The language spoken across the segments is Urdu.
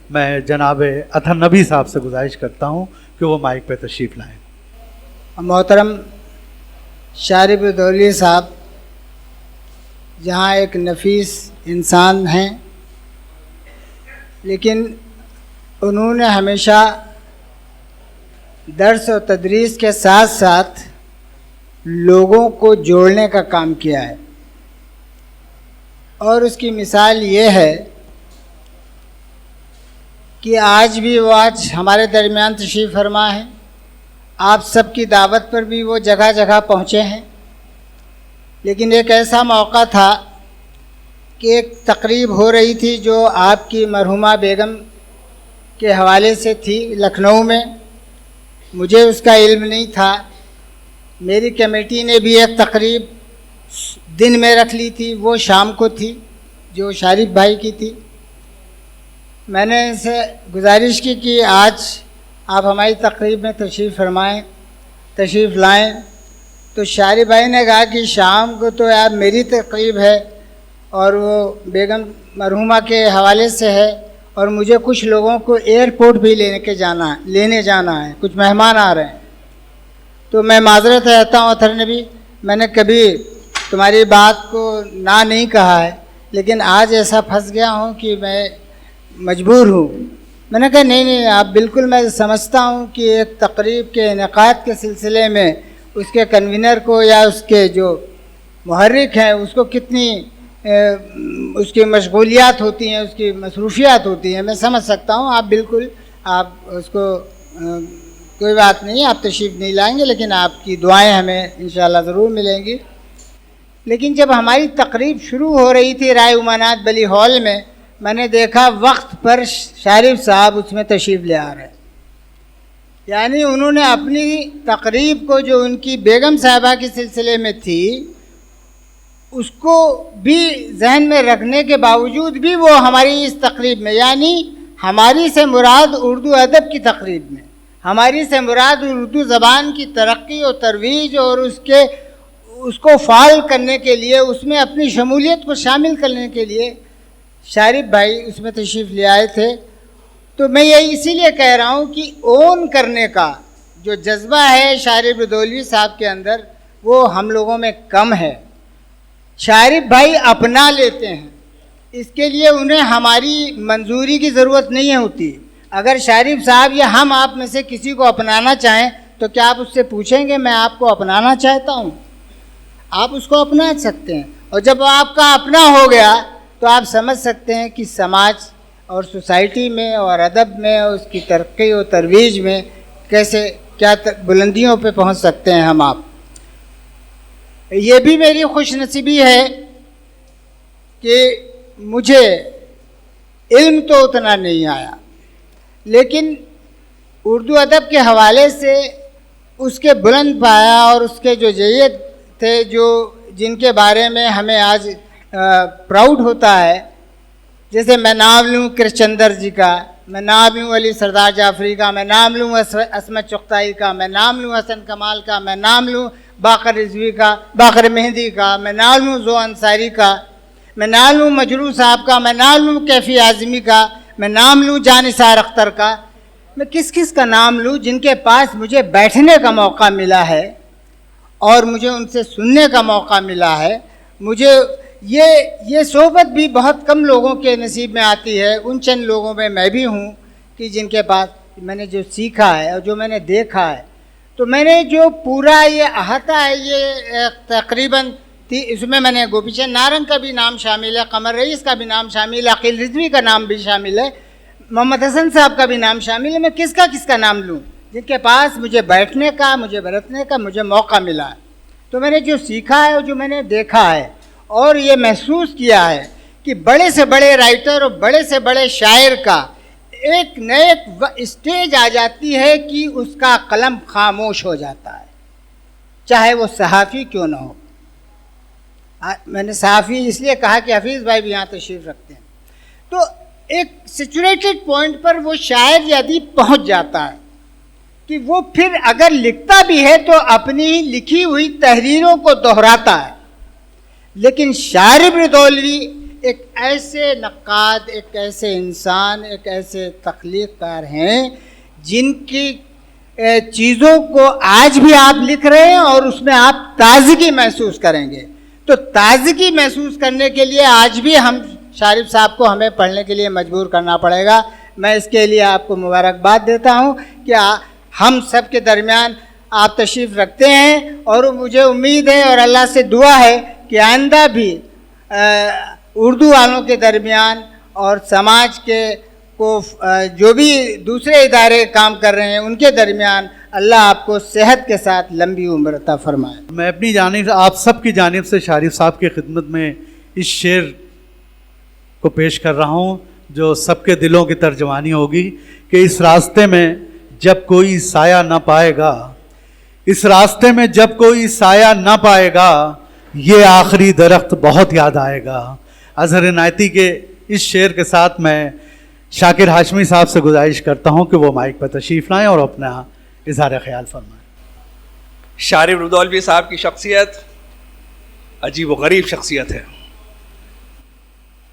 میں جناب اطہر نبی صاحب سے گزارش کرتا ہوں کہ وہ مائک پہ تشریف لائیں۔ محترم شارب دولوی صاحب جہاں ایک نفیس انسان ہیں، لیکن انہوں نے ہمیشہ درس و تدریس کے ساتھ ساتھ لوگوں کو جوڑنے کا کام کیا ہے، اور اس کی مثال یہ ہے کہ آج بھی وہ ہمارے درمیان تشریف فرما ہے۔ آپ سب کی دعوت پر بھی وہ جگہ جگہ پہنچے ہیں، لیکن ایک ایسا موقع تھا کہ ایک تقریب ہو رہی تھی جو آپ کی مرحومہ بیگم کے حوالے سے تھی لکھنؤ میں۔ مجھے اس کا علم نہیں تھا۔ میری کمیٹی نے بھی ایک تقریب دن میں رکھ لی تھی، وہ شام کو تھی، جو شارف بھائی کی تھی۔ میں نے ان سے گزارش کی کہ آج آپ ہماری تقریب میں تشریف لائیں، تو شارف بھائی نے کہا کہ شام کو تو یار میری تقریب ہے اور وہ بیگم مرحومہ کے حوالے سے ہے، اور مجھے کچھ لوگوں کو ایئرپورٹ بھی لینے جانا ہے، کچھ مہمان آ رہے ہیں۔ تو میں معذرت رہتا ہوں اطہر نبی، میں نے کبھی تمہاری بات کو نہ نہیں کہا ہے، لیکن آج ایسا پھنس گیا ہوں کہ میں مجبور ہوں۔ میں نے کہا نہیں آپ بالکل، میں سمجھتا ہوں کہ ایک تقریب کے انعقاد کے سلسلے میں اس کے کنوینر کو یا اس کے جو محرک ہیں اس کو کتنی اس کی مشغولیات ہوتی ہیں، اس کی مصروفیات ہوتی ہیں، میں سمجھ سکتا ہوں۔ آپ بالکل آپ اس کو کوئی بات نہیں، آپ تشریف نہیں لائیں گے، لیکن آپ کی دعائیں ہمیں انشاءاللہ ضرور ملیں گی۔ لیکن جب ہماری تقریب شروع ہو رہی تھی رائے امانات بلی ہال میں نے دیکھا وقت پر شارف صاحب اس میں تشریف لے آ رہے، یعنی انہوں نے اپنی تقریب کو جو ان کی بیگم صاحبہ کے سلسلے میں تھی اس کو بھی ذہن میں رکھنے کے باوجود بھی وہ ہماری اس تقریب میں، یعنی ہماری سے مراد اردو ادب کی تقریب میں، ہماری سے مراد اردو زبان کی ترقی اور ترویج اور اس کو فعال کرنے کے لیے، اس میں اپنی شمولیت کو شامل کرنے کے لیے شارف بھائی اس میں تشریف لے آئے تھے۔ تو میں یہ اسی لیے کہہ رہا ہوں کہ اون کرنے کا جو جذبہ ہے شارف دولوی صاحب کے اندر وہ ہم لوگوں میں کم ہے۔ شارف بھائی اپنا لیتے ہیں، اس کے لیے انہیں ہماری منظوری کی ضرورت نہیں ہوتی۔ اگر شارف صاحب یا ہم آپ میں سے کسی کو اپنانا چاہیں تو کیا آپ اس سے پوچھیں گے میں آپ کو اپنانا چاہتا ہوں؟ آپ اس کو اپنا سکتے ہیں، اور جب آپ کا اپنا ہو گیا تو آپ سمجھ سکتے ہیں کہ سماج اور سوسائٹی میں اور ادب میں اور اس کی ترقی و ترویج میں کیسے کیا بلندیوں پہ پہنچ سکتے ہیں ہم آپ۔ یہ بھی میری خوش نصیبی ہے کہ مجھے علم تو اتنا نہیں آیا، لیکن اردو ادب کے حوالے سے اس کے بلند پایا اور اس کے جو جید تھے جن کے بارے میں ہمیں آج پراؤڈ ہوتا ہے، جیسے میں نام لوں کرشچندر جی کا، میں نام لوں علی سردار جعفری کا، میں نام لوں عصمت چغتائی کا، میں نام لوں حسن کمال کا، میں نام لوں باقر رضوی کا، باقر مہندی کا، میں نام لوں ذو انصاری کا، میں نام لوں مجروح صاحب کا، میں نام لوں کیفی اعظمی کا، میں نام لوں جان نثار اختر کا، میں کس کا نام لوں جن کے پاس مجھے بیٹھنے کا موقع ملا ہے اور مجھے ان سے سننے کا موقع ملا ہے۔ مجھے یہ صحبت بھی بہت کم لوگوں کے نصیب میں آتی ہے، ان چند لوگوں میں میں بھی ہوں کہ جن کے پاس میں نے جو سیکھا ہے اور جو میں نے دیکھا ہے، تو میں نے جو پورا یہ احاطہ ہے یہ تقریباً اس میں نے گوپی چند نارنگ کا بھی نام شامل ہے، قمر رئیس کا بھی نام شامل ہے، عقیل رضوی کا نام بھی شامل ہے، محمد حسن صاحب کا بھی نام شامل ہے۔ میں کس کا نام لوں جن کے پاس مجھے بیٹھنے کا، مجھے برتنے کا مجھے موقع ملا ہے۔ تو میں نے جو سیکھا ہے اور جو میں نے دیکھا ہے اور یہ محسوس کیا ہے کہ بڑے سے بڑے رائٹر اور بڑے سے بڑے شاعر کا ایک نئے اسٹیج آ جاتی ہے کہ اس کا قلم خاموش ہو جاتا ہے، چاہے وہ صحافی کیوں نہ ہو۔ میں نے صحافی اس لیے کہا کہ حفیظ بھائی بھی یہاں تشریف رکھتے ہیں، تو ایک سیچوریٹڈ پوائنٹ پر وہ شاعر یا ادیب پہنچ جاتا ہے کہ وہ پھر اگر لکھتا بھی ہے تو اپنی لکھی ہوئی تحریروں کو دہراتا ہے۔ لیکن شارب دولوی ایک ایسے نقاد، ایک ایسے انسان، ایک ایسے تخلیق کار ہیں جن کی چیزوں کو آج بھی آپ لکھ رہے ہیں اور اس میں آپ تازگی محسوس کریں گے. تو تازگی محسوس کرنے کے لیے آج بھی ہم شارف صاحب کو ہمیں پڑھنے کے لیے مجبور کرنا پڑے گا. میں اس کے لیے آپ کو مبارکباد دیتا ہوں کہ ہم سب کے درمیان آپ تشریف رکھتے ہیں، اور مجھے امید ہے اور اللہ سے دعا ہے کہ آئندہ بھی اردو والوں کے درمیان اور سماج کے کو جو بھی دوسرے ادارے کام کر رہے ہیں ان کے درمیان اللہ آپ کو صحت کے ساتھ لمبی عمر عطا فرمائے. میں اپنی جانب سے، آپ سب کی جانب سے شارف صاحب کی خدمت میں اس شعر کو پیش کر رہا ہوں جو سب کے دلوں کی ترجمانی ہوگی کہ اس راستے میں جب کوئی سایہ نہ پائے گا، اس راستے میں جب کوئی سایہ نہ پائے گا، یہ آخری درخت بہت یاد آئے گا. اظہر عنایتی کے اس شعر کے ساتھ میں شاکر ہاشمی صاحب سے گزارش کرتا ہوں کہ وہ مائک پر تشریف لائیں اور اپنا اظہار خیال فرمائیں. شارف رودولوی صاحب کی شخصیت عجیب و غریب شخصیت ہے.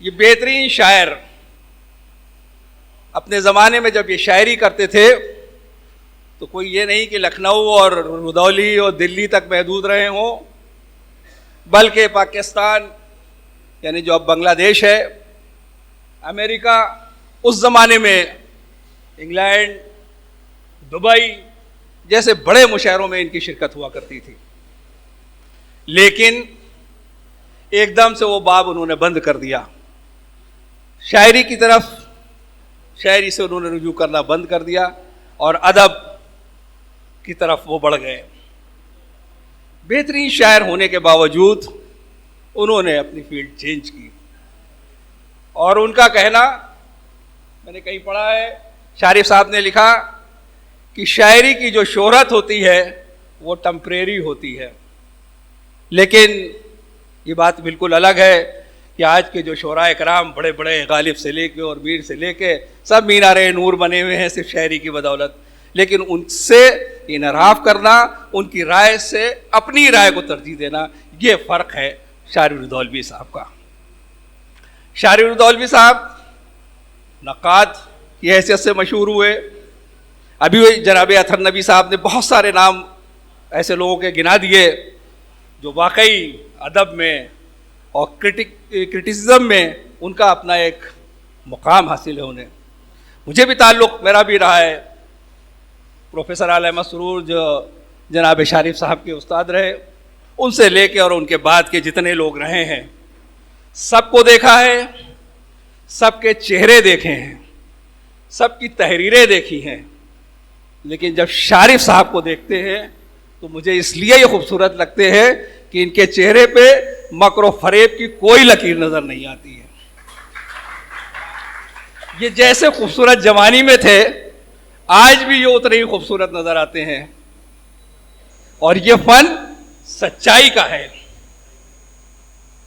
یہ بہترین شاعر اپنے زمانے میں جب یہ شاعری کرتے تھے تو کوئی یہ نہیں کہ لکھنؤ اور رودولی اور دلی تک محدود رہے ہوں، بلکہ پاکستان یعنی جو اب بنگلہ دیش ہے، امریکہ، اس زمانے میں انگلینڈ، دبئی جیسے بڑے مشاعروں میں ان کی شرکت ہوا کرتی تھی. لیکن ایک دم سے وہ باب انہوں نے بند کر دیا. شاعری کی طرف، شاعری سے انہوں نے رجوع کرنا بند کر دیا اور ادب کی طرف وہ بڑھ گئے. بہترین شاعر ہونے کے باوجود انہوں نے اپنی فیلڈ چینج کی، اور ان کا کہنا میں نے کہیں پڑھا ہے، شارف صاحب نے لکھا کہ شاعری کی جو شہرت ہوتی ہے وہ ٹمپریری ہوتی ہے. لیکن یہ بات بالکل الگ ہے کہ آج کے جو شعراء کرام بڑے بڑے غالب سے لے کے اور میر سے لے کے سب مینار نور بنے ہوئے ہیں صرف شاعری کی بدولت. لیکن ان سے انحراف کرنا، ان کی رائے سے اپنی رائے کو ترجیح دینا، یہ فرق ہے شارف رودولوی صاحب کا. شارف رودولوی صاحب نقاد کی حیثیت سے مشہور ہوئے. ابھی جناب اطہر نبی صاحب نے بہت سارے نام ایسے لوگوں کے گنا دیے جو واقعی ادب میں اور کرٹیسزم میں ان کا اپنا ایک مقام حاصل ہے. انہیں مجھے بھی تعلق میرا بھی رہا ہے. پروفیسر اعلی احمد سرور جو جناب شارف صاحب کے استاد رہے، ان سے لے کے اور ان کے بعد کے جتنے لوگ رہے ہیں سب کو دیکھا ہے، سب کے چہرے دیکھے ہیں، سب کی تحریریں دیکھی ہیں. لیکن جب شارف صاحب کو دیکھتے ہیں تو مجھے اس لیے یہ خوبصورت لگتے ہیں کہ ان کے چہرے پہ مکر و فریب کی کوئی لکیر نظر نہیں آتی ہے. یہ جیسے خوبصورت جوانی میں تھے آج بھی یہ اتنے ہی خوبصورت نظر آتے ہیں. اور یہ فن سچائی کا ہے.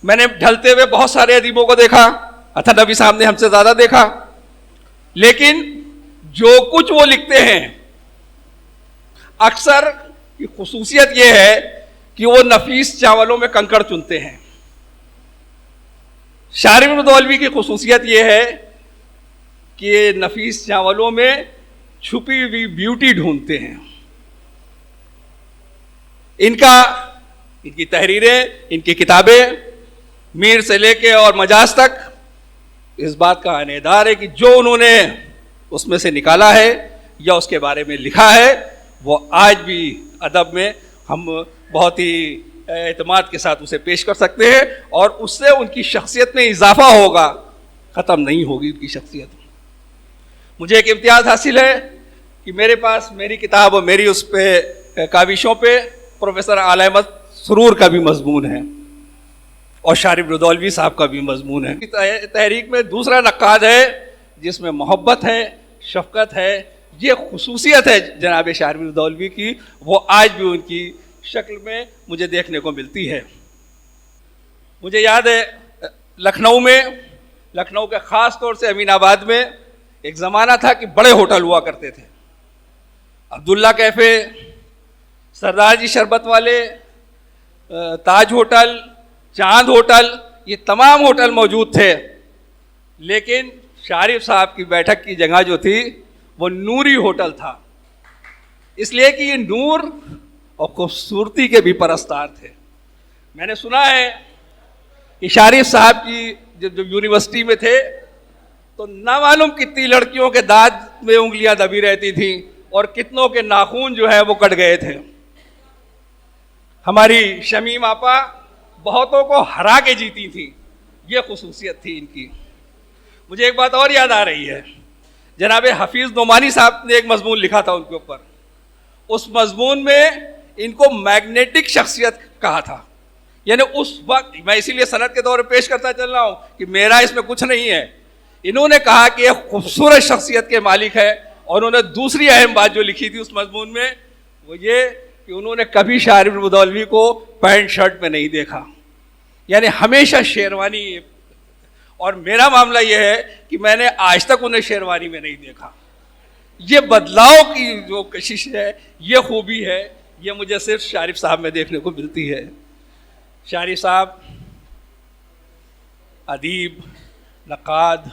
میں نے ڈھلتے ہوئے بہت سارے ادیبوں کو دیکھا، اطہر نبی صاحب نے ہم سے زیادہ دیکھا، لیکن جو کچھ وہ لکھتے ہیں اکثر کی خصوصیت یہ ہے کہ وہ نفیس چاولوں میں کنکڑ چنتے ہیں. شارف رودولوی کی خصوصیت یہ ہے کہ نفیس چاولوں میں چھپی ہوئی بیوٹی ڈھونڈتے ہیں. ان کی تحریریں، ان کی کتابیں میر سے لے کے اور مجاز تک اس بات کا عنیدار ہے کہ جو انہوں نے اس میں سے نکالا ہے یا اس کے بارے میں لکھا ہے وہ آج بھی ادب میں ہم بہت ہی اعتماد کے ساتھ اسے پیش کر سکتے ہیں، اور اس سے ان کی شخصیت میں اضافہ ہوگا، ختم نہیں ہوگی ان کی شخصیت. مجھے ایک امتیاز حاصل ہے کہ میرے پاس میری کتاب اور میری اس پہ کاوشوں پہ پروفیسر اعلی احمد سرور کا بھی مضمون ہے اور شارف رودولوی صاحب کا بھی مضمون ہے. تحریک میں دوسرا نقاد ہے جس میں محبت ہے، شفقت ہے. یہ خصوصیت ہے جناب شارف رودولوی کی، وہ آج بھی ان کی شکل میں مجھے دیکھنے کو ملتی ہے. مجھے یاد ہے لکھنؤ کے خاص طور سے امین آباد میں ایک زمانہ تھا کہ بڑے ہوٹل ہوا کرتے تھے، عبداللہ کیفے، سردار جی شربت والے، تاج ہوٹل، چاند ہوٹل، یہ تمام ہوٹل موجود تھے، لیکن شارف صاحب کی بیٹھک کی جگہ جو تھی وہ نوری ہوٹل تھا، اس لیے کہ یہ نور اور خوبصورتی کے بھی پرستار تھے۔ میں نے سنا ہے کہ شارف صاحب کی جب یونیورسٹی میں تھے تو نہ معلوم کتنی لڑکیوں کے دانت میں انگلیاں دبی رہتی تھیں اور کتنوں کے ناخون جو ہے وہ کٹ گئے تھے۔ ہماری شمیم آپا بہتوں کو ہرا کے جیتی تھیں، یہ خصوصیت تھی ان کی۔ مجھے ایک بات اور یاد آ رہی ہے، جناب حفیظ نعمانی صاحب نے ایک مضمون لکھا تھا ان کے اوپر، اس مضمون میں ان کو میگنیٹک شخصیت کہا تھا، یعنی اس وقت میں اسی لیے سند کے طور پہ پیش کرتا چل رہا ہوں کہ میرا اس میں کچھ نہیں ہے، انہوں نے کہا کہ ایک خوبصورت شخصیت کے مالک ہے، اور انہوں نے دوسری اہم بات جو لکھی تھی اس مضمون میں وہ یہ کہ انہوں نے کبھی شارف رودولوی کو پینٹ شرٹ میں نہیں دیکھا، یعنی ہمیشہ شیروانی۔ اور میرا معاملہ یہ ہے کہ میں نے آج تک انہیں شیروانی میں نہیں دیکھا۔ یہ بدلاؤ کی جو کشش ہے، یہ خوبی ہے، یہ مجھے صرف شارف صاحب میں دیکھنے کو ملتی ہے۔ شارف صاحب ادیب، نقاد،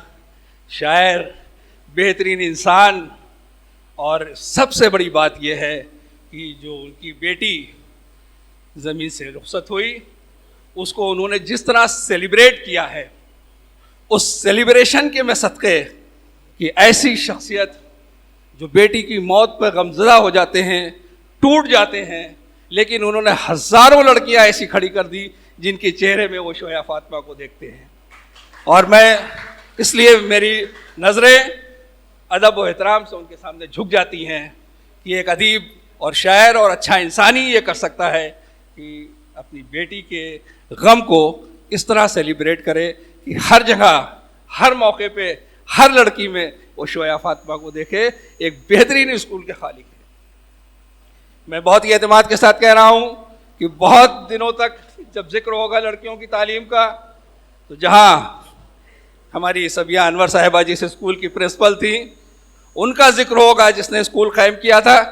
شاعر، بہترین انسان، اور سب سے بڑی بات یہ ہے کہ جو ان کی بیٹی زمین سے رخصت ہوئی اس کو انہوں نے جس طرح سیلیبریٹ کیا ہے، اس سیلیبریشن کے میں صدقے کہ ایسی شخصیت جو بیٹی کی موت پہ غمزدہ ہو جاتے ہیں، ٹوٹ جاتے ہیں، لیکن انہوں نے ہزاروں لڑکیاں ایسی کھڑی کر دی جن کے چہرے میں وہ شویا فاطمہ کو دیکھتے ہیں۔ اور میں اس لیے میری نظریں ادب و احترام سے ان کے سامنے جھک جاتی ہیں کہ ایک ادیب اور شاعر اور اچھا انسان ہی یہ کر سکتا ہے کہ اپنی بیٹی کے غم کو اس طرح سیلیبریٹ کرے کہ ہر جگہ، ہر موقع پہ، ہر لڑکی میں وہ شویا فاطمہ کو دیکھے۔ ایک بہترین اسکول کے خالق ہے۔ میں بہت ہی اعتماد کے ساتھ کہہ رہا ہوں کہ بہت دنوں تک جب ذکر ہوگا لڑکیوں کی تعلیم کا تو جہاں ہماری سبیہ انور صاحبہ جس اسکول کی پرنسپل تھیں ان کا ذکر ہوگا جس نے اسکول قائم کیا تھا،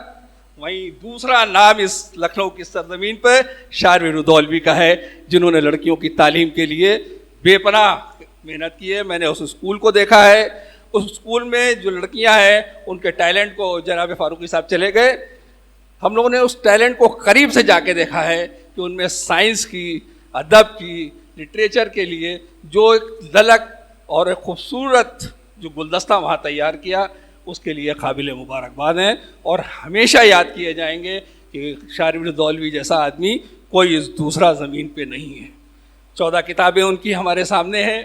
وہیں دوسرا نام اس لکھنؤ کی سرزمین پہ شارف رودولوی کا ہے جنہوں نے لڑکیوں کی تعلیم کے لیے بے پناہ محنت کی ہے۔ میں نے اس اسکول کو دیکھا ہے، اس اسکول میں جو لڑکیاں ہیں ان کے ٹیلنٹ کو جناب فاروقی صاحب چلے گئے، ہم لوگوں نے اس ٹیلنٹ کو قریب سے جا کے دیکھا ہے کہ ان میں سائنس کی، ادب کی، لٹریچر کے لیے جو ایک للک اور ایک خوبصورت جو گلدستہ وہاں تیار کیا، اس کے لیے قابل مبارکباد ہیں، اور ہمیشہ یاد کیے جائیں گے کہ شارف رودولوی جیسا آدمی کوئی اس دوسرا زمین پہ نہیں ہے۔ 14 کتابیں ان کی ہمارے سامنے ہیں،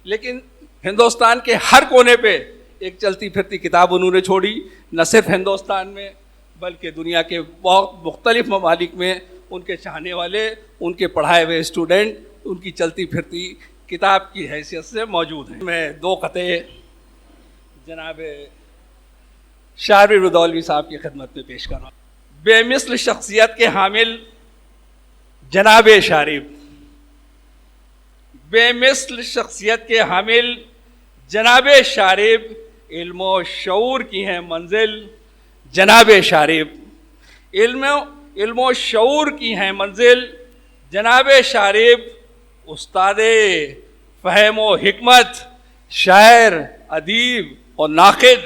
لیکن ہندوستان کے ہر کونے پہ ایک چلتی پھرتی کتاب انہوں نے چھوڑی، نہ صرف ہندوستان میں بلکہ دنیا کے بہت مختلف ممالک میں ان کے چاہنے والے، ان کے پڑھائے ہوئے اسٹوڈنٹ ان کی چلتی پھرتی کتاب کی حیثیت سے موجود ہیں۔ میں 2 قطعے جناب شارف رودولوی صاحب کی خدمت میں پیش کر رہا ہوں۔ بے مثل شخصیت کے حامل جناب شارف، بے مثل شخصیت کے حامل جناب شارف، علم و شعور کی ہیں منزل جناب شارف، علم و شعور کی ہیں منزل جناب شارف، استاد فہم و حکمت، شاعر، ادیب اور ناقد،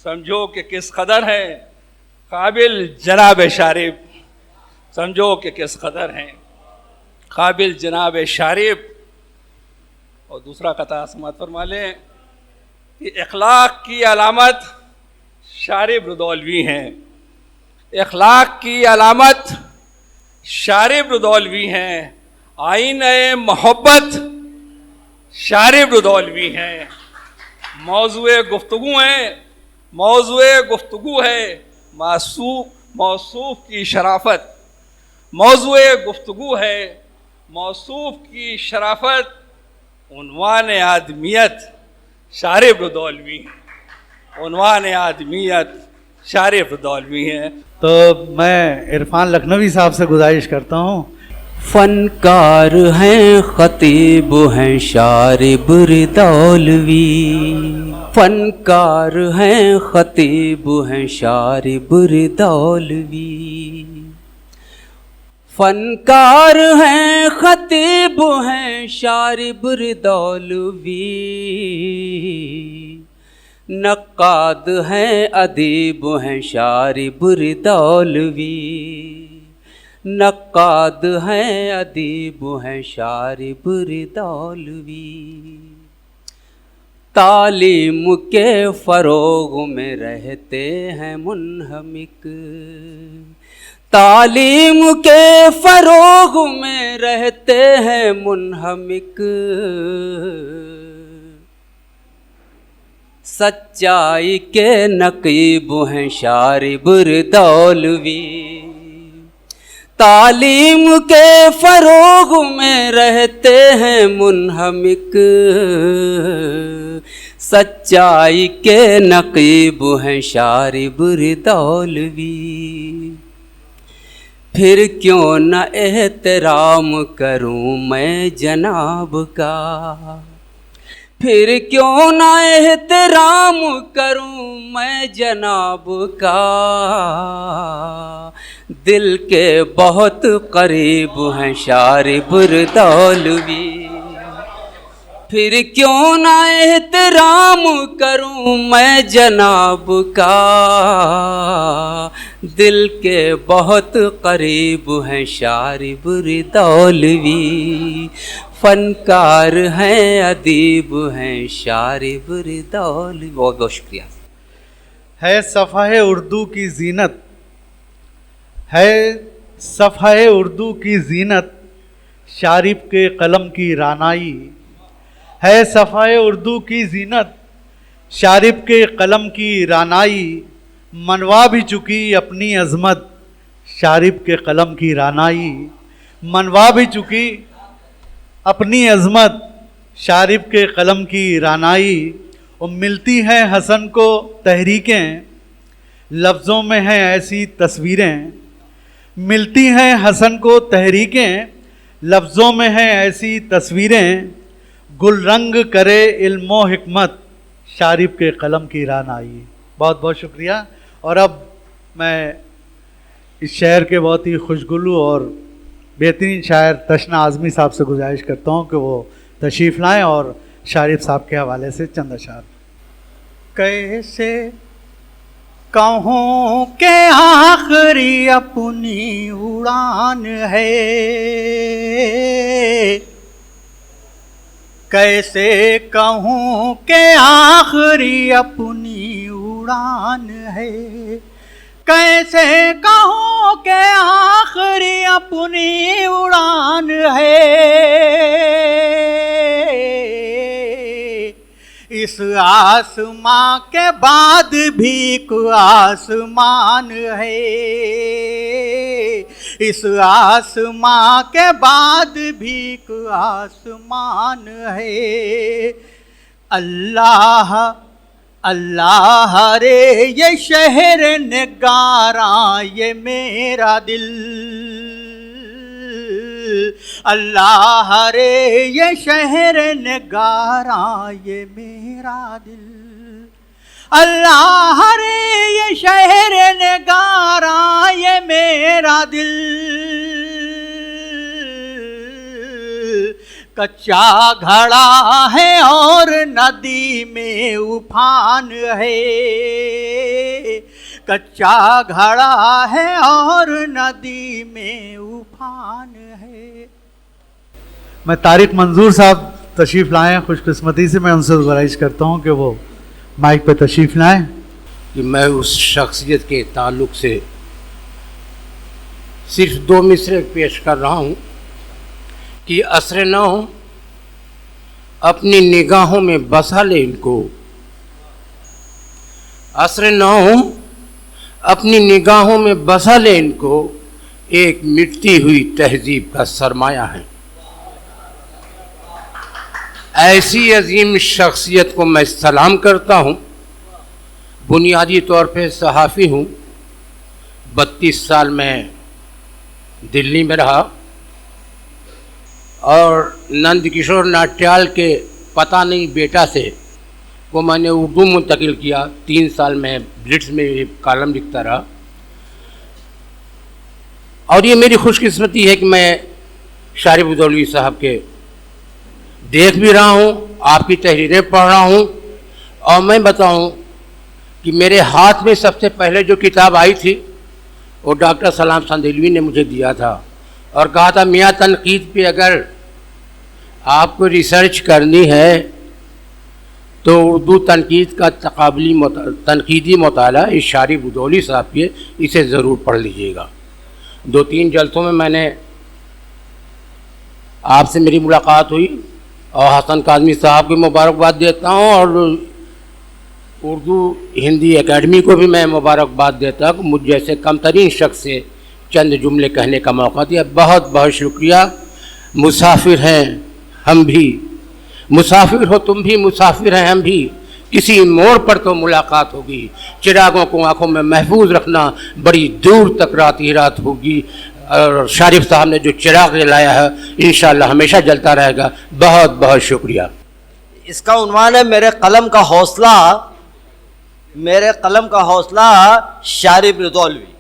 سمجھو کہ کس قدر ہیں قابل جناب شارف، سمجھو کہ کس قدر ہیں قابل جناب شارف۔ اور دوسرا قطعہ سماعت فرما لیں کہ اخلاق کی علامت شارف رودولوی ہیں، اخلاق کی علامت شارف رودولوی ہیں، آئینہ محبت شارف رودولوی ہیں۔ موضوع گفتگو ہیں، موضوع گفتگو ہے موصوف کی شرافت، موضوع گفتگو ہے موصوف کی شرافت، عنوان آدمیت شارف رودولوی، عنوان آدمیت شارف رودولوی ہیں۔ تو میں عرفان لکھنوی صاحب سے گزارش کرتا ہوں، فنکار ہیں خطیب ہیں شارف رودولوی، فنکار ہیں خطیب ہیں شارف رودولوی، فنکار ہیں خطیب ہیں شارب ردولوی، نقاد ہیں ادیب ہیں شارب ردولوی، نقاد ہیں ادیب ہیں شارب ردولوی، تعلیم کے فروغ میں رہتے ہیں منہمک، تعلیم کے فروغ میں رہتے ہیں منہمک، سچائی کے نقیب ہیں شارب ردولوی، تعلیم کے فروغ میں رہتے ہیں منہمک، سچائی کے نقیب ہیں شارب ردولوی، پھر کیوں نہ احترام کروں میں جناب کا، پھر کیوں نہ احترام کروں میں جناب کا، دل کے بہت قریب ہیں شارب ردولوی، پھر کیوں نہ احترام کروں میں جناب کا، دل کے بہت قریب ہیں شارب ردولوی، فنکار ہیں ادیب ہیں شارب ردولوی۔ بہت بہت شکریہ۔ ہے صفحہ اردو کی زینت، ہے صفحہ اردو کی زینت، شارب کے قلم کی رانائی، ہے صفحہ اردو کی زینت، شارب کے قلم کی رانائی، منوا بھی چکی اپنی عظمت شارب کے قلم کی رانائی، منوا بھی چکی اپنی عظمت شارب کے قلم کی رانائی، اور ملتی ہیں حسن کو تحریکیں لفظوں میں ہیں ایسی تصویریں، ملتی ہیں حسن کو تحریکیں لفظوں میں ہیں ایسی تصویریں، گل رنگ کرے علم و حکمت شارب کے قلم کی رانائی۔ بہت بہت شکریہ۔ اور اب میں اس شعر کے بہت ہی خوشگلو اور بہترین شاعر تشنا اعظمی صاحب سے گزارش کرتا ہوں کہ وہ تشریف لائیں اور شارب صاحب کے حوالے سے چند اشعار۔ کیسے کہوں کہ آخری اپنی اڑان ہے، کیسے کہوں کہ آخری اپنی اڑان ہے، کیسے کہوں کہ آخری اپنی اڑان ہے، اس آسمان کے بعد بھی ایک آسمان ہے، اس آسمان کے بعد بھی ایک آسمان ہے، اللہ اللہ رے یہ شہر نگاراں یہ میرا دل، اللہ رے یہ شہر نگاراں یہ میرا دل، اللہ رے یہ شہر نگاراں یہ میرا دل، کچا گھڑا ہے اور ندی میں افان ہے، کچا گھڑا ہے اور ندی میں افان ہے۔ میں طارق منظور صاحب تشریف لائیں، خوش قسمتی سے میں ان سے گزارش کرتا ہوں کہ وہ مائک پہ تشریف لائیں۔ کہ میں اس شخصیت کے تعلق سے صرف 2 مصرعے پیش کر رہا ہوں کہ عصر نو اپنی نگاہوں میں بسا لے ان کو، عصر نو اپنی نگاہوں میں بسا لے ان کو، ایک مٹتی ہوئی تہذیب کا سرمایہ ہے۔ ایسی عظیم شخصیت کو میں سلام کرتا ہوں۔ بنیادی طور پہ صحافی ہوں، 32 سال میں دلی میں رہا، اور نند کشور ناٹیال کے پتہ نہیں بیٹا سے وہ میں نے اردو منتقل کیا۔ 3 سال میں بلٹس میں کالم لکھتا رہا۔ اور یہ میری خوش قسمتی ہے کہ میں شارب ادولوی صاحب کے دیکھ بھی رہا ہوں، آپ کی تحریریں پڑھ رہا ہوں، اور میں بتاؤں کہ میرے ہاتھ میں سب سے پہلے جو کتاب آئی تھی وہ ڈاکٹر سلام سندھلوی نے مجھے دیا تھا اور کہا تھا میاں تنقید پہ اگر آپ کو ریسرچ کرنی ہے تو اردو تنقید کا تنقیدی مطالعہ اس شارب ادولوی صاحب کے اسے ضرور پڑھ لیجئے گا۔ 2-3 جلسوں میں نے آپ سے میری ملاقات ہوئی، اور حسن کاظمی صاحب کی مبارکباد دیتا ہوں، اور اردو ہندی اکیڈمی کو بھی میں مبارکباد دیتا ہوں کہ مجھ جیسے کم ترین شخص سے چند جملے کہنے کا موقع دیا۔ بہت بہت شکریہ۔ مسافر ہیں ہم بھی، مسافر ہو تم بھی، مسافر ہیں ہم بھی، کسی موڑ پر تو ملاقات ہوگی، چراغوں کو آنکھوں میں محفوظ رکھنا، بڑی دور تک رات ہی رات ہوگی، اور شارف صاحب نے جو چراغ جلایا ہے انشاءاللہ ہمیشہ جلتا رہے گا۔ بہت بہت شکریہ۔ اس کا عنوان ہے میرے قلم کا حوصلہ، میرے قلم کا حوصلہ شارب ادولوی۔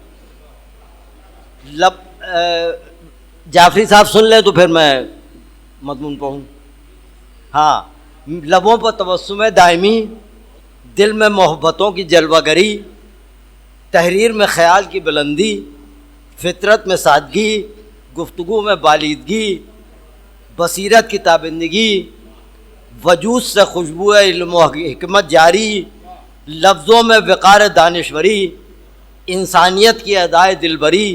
جعفری صاحب سن لیں تو پھر میں مضمون پڑھوں۔ ہاں، لبوں پر تبسم دائمی، دل میں محبتوں کی جلوہ گری، تحریر میں خیال کی بلندی، فطرت میں سادگی، گفتگو میں بالیدگی، بصیرت کی تابندگی، وجود سے خوشبو علم و حکمت جاری، لفظوں میں وقار دانشوری، انسانیت کی ادائے دلبری،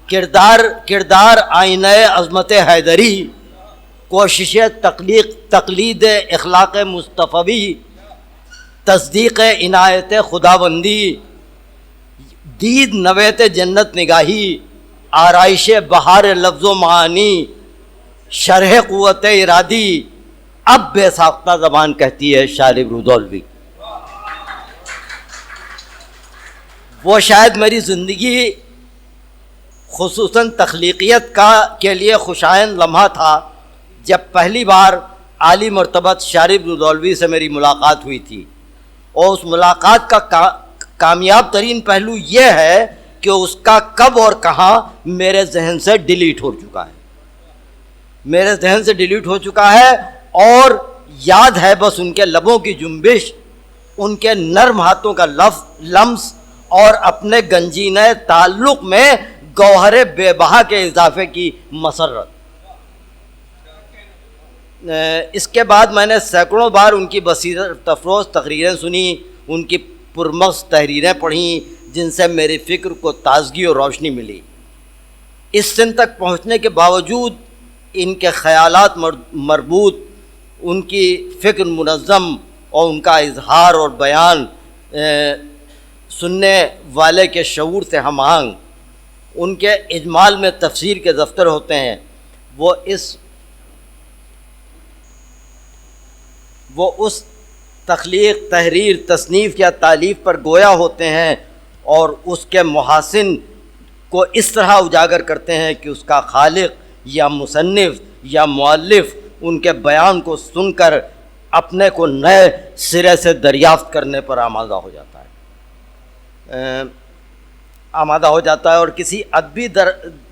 کردار آئینہ عظمت حیدری، کوشش تقلید اخلاق مصطفی، تصدیق عنایت خداوندی، دید نویت جنت نگاہی، آرائش بہار لفظ و معانی، شرح قوت ارادی، اب بے ساختہ زبان کہتی ہے شارب ادولوی۔ وہ شاید میری زندگی خصوصاً تخلیقیت کے لیے خوشائند لمحہ تھا جب پہلی بار عالی مرتبت شارب ادولوی سے میری ملاقات ہوئی تھی، اور اس ملاقات کا کامیاب ترین پہلو یہ ہے کہ اس کا کب اور کہاں میرے ذہن سے ڈیلیٹ ہو چکا ہے، میرے ذہن سے ڈیلیٹ ہو چکا ہے، اور یاد ہے بس ان کے لبوں کی جنبش، ان کے نرم ہاتھوں کا لمس، اور اپنے گنجینہ تعلق میں گوہر بے بہا کے اضافے کی مسرت۔ اس کے بعد میں نے سینکڑوں بار ان کی بصیرت افروز تقریریں سنی، ان کی پرمغز تحریریں پڑھیں جن سے میری فکر کو تازگی اور روشنی ملی۔ اس سن تک پہنچنے کے باوجود ان کے خیالات مربوط، ان کی فکر منظم، اور ان کا اظہار اور بیان سننے والے کے شعور سے ہم آہنگ، ان کے اجمال میں تفسیر کے دفتر ہوتے ہیں۔ وہ اس تخلیق، تحریر، تصنیف یا تالیف پر گویا ہوتے ہیں، اور اس کے محاسن کو اس طرح اجاگر کرتے ہیں کہ اس کا خالق یا مصنف یا مؤلف ان کے بیان کو سن کر اپنے کو نئے سرے سے دریافت کرنے پر آمادہ ہو جاتا ہے اور کسی ادبی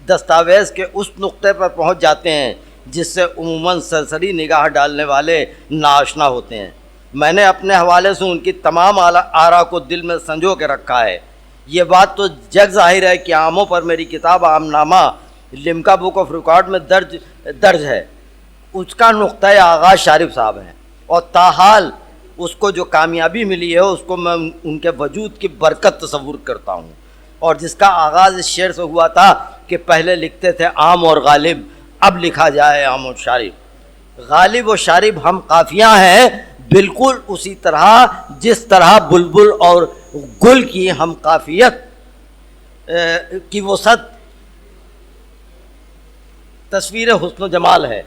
دستاویز کے اس نقطے پر پہنچ جاتے ہیں جس سے عموماً سرسری نگاہ ڈالنے والے ناآشنا ہوتے ہیں۔ میں نے اپنے حوالے سے ان کی تمام آراء کو دل میں سنجو کے رکھا ہے۔ یہ بات تو جگ ظاہر ہے کہ عاموں پر میری کتاب عام نامہ لمکا بک آف ریکارڈ میں درج ہے، اس کا نقطۂ آغاز شارف صاحب ہیں، اور تاحال اس کو جو کامیابی ملی ہے اس کو میں ان کے وجود کی برکت تصور کرتا ہوں، اور جس کا آغاز اس شعر سے ہوا تھا کہ پہلے لکھتے تھے عام اور غالب، اب لکھا جائے عام اور شارب۔ غالب و شارب ہم قافیہ ہیں، بالکل اسی طرح جس طرح بلبل اور گل کی ہم قافیت کی وسعت تصویر حسن و جمال ہے۔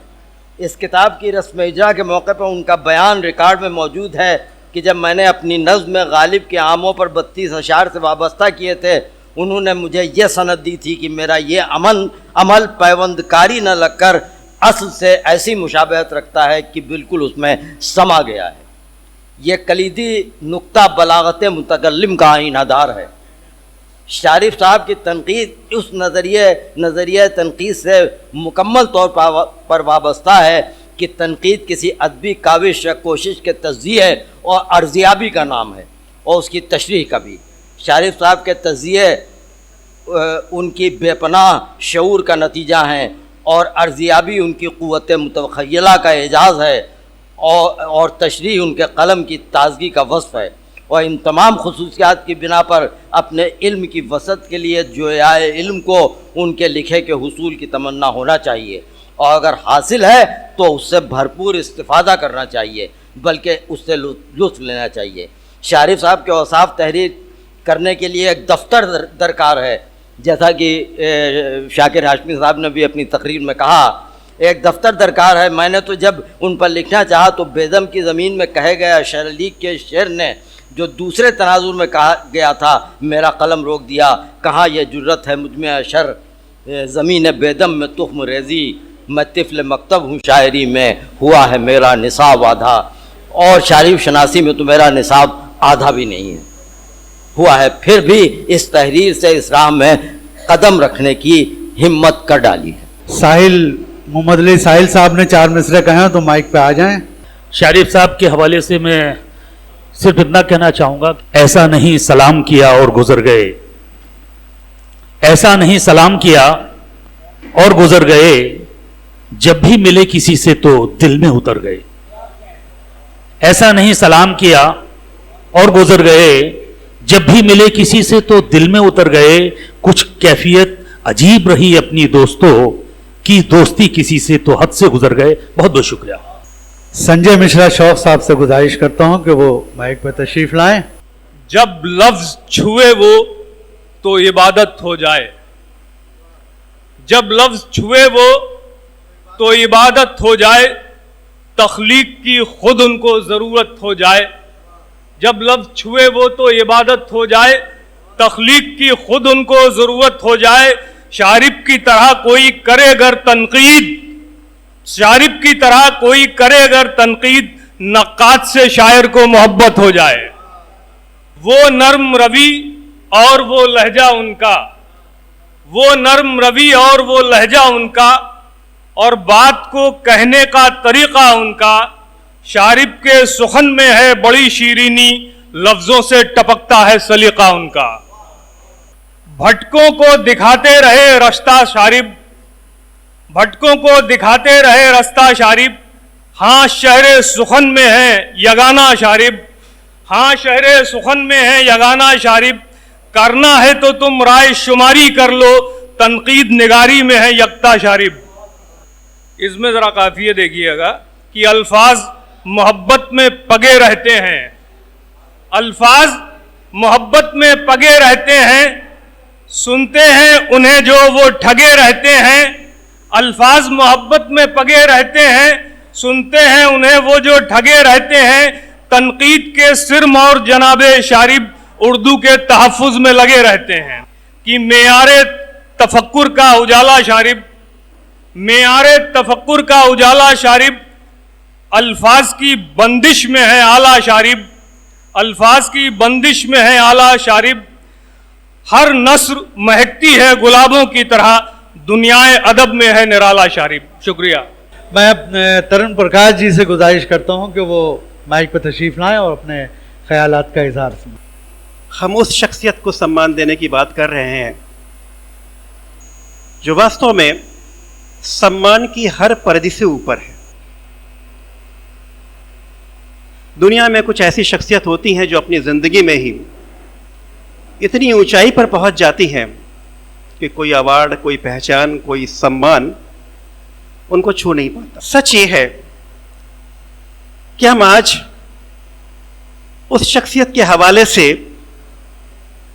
اس کتاب کی رسم اجرا کے موقع پر ان کا بیان ریکارڈ میں موجود ہے کہ جب میں نے اپنی نظم میں غالب کے عاموں پر 32 اشعار سے وابستہ کیے تھے، انہوں نے مجھے یہ سند دی تھی کہ میرا یہ عمل پیوند کاری نہ لگ کر اصل سے ایسی مشابہت رکھتا ہے کہ بالکل اس میں سما گیا ہے۔ یہ کلیدی نقطہ بلاغت متکلم کا آئینہ دار ہے۔ شارف صاحب کی تنقید اس نظریہ تنقید سے مکمل طور پر وابستہ ہے کہ تنقید کسی ادبی کاوش یا کوشش کے تجزیے اور ارزیابی کا نام ہے، اور اس کی تشریح کا بھی۔ شارف صاحب کے تجزیے ان کی بے پناہ شعور کا نتیجہ ہیں، اور ارزیابی ان کی قوت متخیلہ کا اعجاز ہے، اور تشریح ان کے قلم کی تازگی کا وصف ہے، اور ان تمام خصوصیات کی بنا پر اپنے علم کی وسعت کے لیے جویائے علم کو ان کے لکھے کے حصول کی تمنا ہونا چاہیے، اور اگر حاصل ہے تو اس سے بھرپور استفادہ کرنا چاہیے، بلکہ اس سے لطف لینا چاہیے۔ شارف صاحب کے اوصاف تحریر کرنے کے لیے ایک دفتر درکار ہے، جیسا کہ شاکر ہاشمی صاحب نے بھی اپنی تقریر میں کہا، ایک دفتر درکار ہے۔ میں نے تو جب ان پر لکھنا چاہا تو بیدم کی زمین میں کہے گیا شعر لیگ کے شعر نے جو دوسرے تناظر میں کہا گیا تھا میرا قلم روک دیا، کہاں یہ جرت ہے مجھ میں اشر، زمین بیدم میں تخم ریزی، میں طفل مکتب ہوں شاعری میں، ہوا ہے میرا نصاب آدھا، اور شارف شناسی میں تو میرا نصاب آدھا بھی نہیں ہے ہوا ہے، پھر بھی اس تحریر سے اس راہ میں قدم رکھنے کی ہمت کر ڈالی ہے۔ ساحل محمد علی ساحل صاحب نے 4 مصرے کہے ہیں تو مائک پہ آ جائیں۔ شارف صاحب کے حوالے سے میں صرف اتنا کہنا چاہوں گا، ایسا نہیں سلام کیا اور گزر گئے، ایسا نہیں سلام کیا اور گزر گئے، جب بھی ملے کسی سے تو دل میں اتر گئے، ایسا نہیں سلام کیا اور گزر گئے، جب بھی ملے کسی سے تو دل میں اتر گئے، کچھ کیفیت عجیب رہی اپنی دوستوں کی، دوستی کسی سے تو حد سے گزر گئے۔ بہت بہت شکریہ۔ سنجے مشرا شوق صاحب سے گزارش کرتا ہوں کہ وہ مائک پہ تشریف لائیں۔ جب لفظ چھوئے وہ تو عبادت ہو جائے، جب لفظ چھوئے وہ تو عبادت ہو جائے، تخلیق کی خود ان کو ضرورت ہو جائے، جب لفظ چھوئے وہ تو عبادت ہو جائے، تخلیق کی خود ان کو ضرورت ہو جائے، شارب کی طرح کوئی کرے اگر تنقید، شارب کی طرح کوئی کرے اگر تنقید، نقاد سے شاعر کو محبت ہو جائے، وہ نرم روی اور وہ لہجہ ان کا، وہ نرم روی اور وہ لہجہ ان کا، اور بات کو کہنے کا طریقہ ان کا، شارب کے سخن میں ہے بڑی شیرینی، لفظوں سے ٹپکتا ہے سلیقہ ان کا، بھٹکوں کو دکھاتے رہے رستہ شارب، بھٹکوں کو دکھاتے رہے رستہ شارب، ہاں شہر سخن میں ہے یگانہ شارب، ہاں شہر سخن میں ہے یگانہ شارب، کرنا ہے تو تم رائے شماری کر لو، تنقید نگاری میں ہے یکتا شارب۔ اس میں ذرا قافیہ دیکھیے گا کہ الفاظ محبت میں پگے رہتے ہیں، الفاظ محبت میں پگے رہتے ہیں، سنتے ہیں انہیں جو وہ ٹھگے رہتے ہیں، الفاظ محبت میں پگے رہتے ہیں، سنتے ہیں انہیں وہ جو ٹھگے رہتے ہیں، تنقید کے سرم اور جناب شارب اردو کے تحفظ میں لگے رہتے ہیں، کہ معیار تفکر کا اجالا شارب، معیار تفکر کا اجالا شارب، الفاظ کی بندش میں ہے اعلیٰ شارب، الفاظ کی بندش میں ہے اعلیٰ شارب، ہر نثر مہکتی ہے گلابوں کی طرح، دنیائے ادب میں ہے نرالا شارب۔ شکریہ۔ میں ترن پرکاش جی سے گزارش کرتا ہوں کہ وہ مائک پہ تشریف لائیں اور اپنے خیالات کا اظہار سنیں۔ ہم اس شخصیت کو سمان دینے کی بات کر رہے ہیں جو واستو میں سمان کی ہر پردے سے اوپر ہے۔ دنیا میں کچھ ایسی شخصیت ہوتی ہیں جو اپنی زندگی میں ہی اتنی اونچائی پر پہنچ جاتی ہیں کہ کوئی ایوارڈ، کوئی پہچان، کوئی سمان ان کو چھو نہیں پاتا۔ سچ یہ ہے کہ ہم آج اس شخصیت کے حوالے سے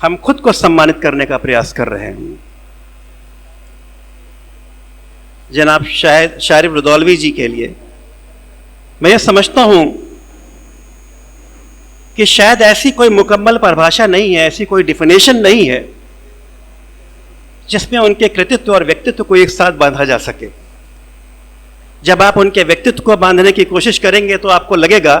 ہم خود کو سمانت کرنے کا پریاس کر رہے ہیں۔ جناب شارف رضولوی جی کے لیے میں یہ سمجھتا ہوں کہ شاید ایسی کوئی مکمل پربھاشا نہیں ہے، ایسی کوئی ڈیفینیشن نہیں ہے جس میں ان کے کرتتو اور ویکتتو کو ایک ساتھ باندھا جا سکے۔ جب آپ ان کے ویکتتو کو باندھنے کی کوشش کریں گے تو آپ کو لگے گا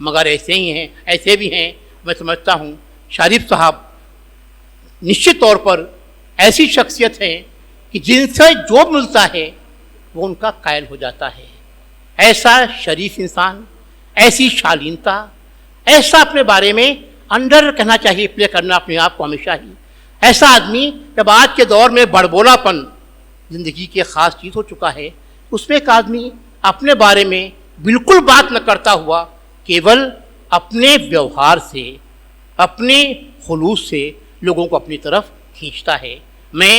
مگر ایسے ہی ہیں، ایسے بھی ہیں. میں سمجھتا ہوں شریف صاحب نشچت طور پر ایسی شخصیت ہیں کہ جن سے جو ملتا ہے وہ ان کا قائل ہو جاتا ہے. ایسا شریف انسان، ایسی شالینتا، ایسا اپنے بارے میں انڈر کہنا چاہیے، پلے کرنا اپنے آپ کو ہمیشہ ہی. ایسا آدمی جب آج کے دور میں بڑبولا پن زندگی کی خاص چیز ہو چکا ہے، اس میں ایک آدمی اپنے بارے میں بالکل بات نہ کرتا ہوا کیول اپنے ویوہار سے، اپنے خلوص سے لوگوں کو اپنی طرف کھینچتا ہے. میں